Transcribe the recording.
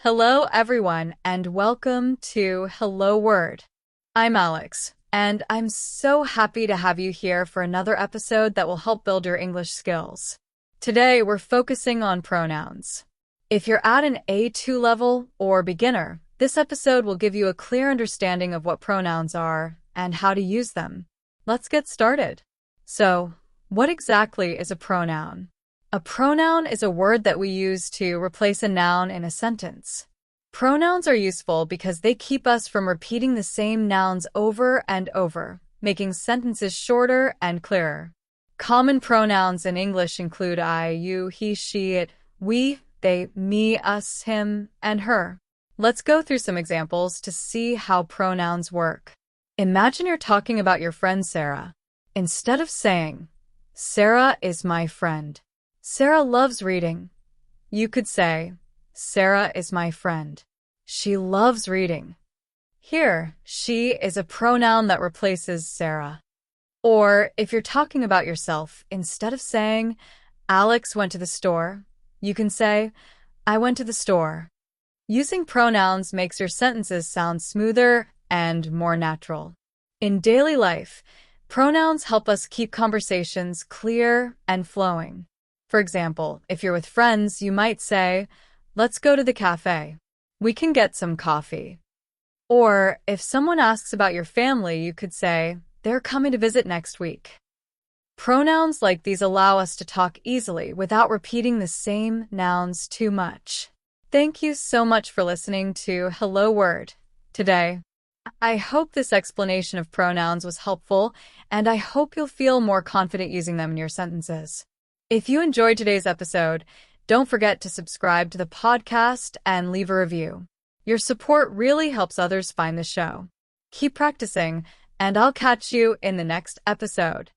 Hello, everyone, and welcome to Hello Word. I'm Alex, and I'm so happy to have you here for another episode that will help build your English skills. Today, we're focusing on pronouns. If you're at an A2 level or beginner, this episode will give you a clear understanding of what pronouns are and how to use them. Let's get started. So, what exactly is a pronoun? A pronoun is a word that we use to replace a noun in a sentence. Pronouns are useful because they keep us from repeating the same nouns over and over, making sentences shorter and clearer. Common pronouns in English include I, you, he, she, it, we, they, me, us, him, and her. Let's go through some examples to see how pronouns work. Imagine you're talking about your friend Sarah. Instead of saying, Sarah is my friend, Sarah loves reading, you could say, Sarah is my friend. She loves reading. Here, she is a pronoun that replaces Sarah. Or if you're talking about yourself, instead of saying, Alex went to the store, you can say, I went to the store. Using pronouns makes your sentences sound smoother and more natural. In daily life, pronouns help us keep conversations clear and flowing. For example, if you're with friends, you might say, let's go to the cafe. We can get some coffee. Or if someone asks about your family, you could say, they're coming to visit next week. Pronouns like these allow us to talk easily without repeating the same nouns too much. Thank you so much for listening to Hello Word today. I hope this explanation of pronouns was helpful, and I hope you'll feel more confident using them in your sentences. If you enjoyed today's episode, don't forget to subscribe to the podcast and leave a review. Your support really helps others find the show. Keep practicing, and I'll catch you in the next episode.